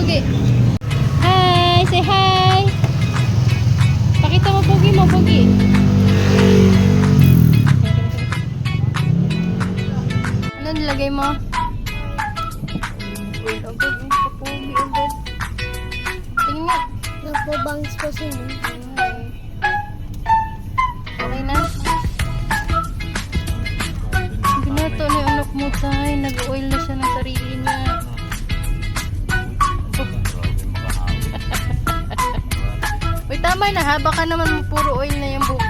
Pogi. Hi! Say hi! Pakita mo, Pogi mo, Pogi. Ano nilagay mo? Ang Pogi, Pogi, ang Pogi. Tingin nga. Nagbabangs pa siya. Okay na? Binato na yung anak mo, tay. Nag-oil na siya ng sarili niya. Uy, tama na ha. Baka naman puro oil na yung buhok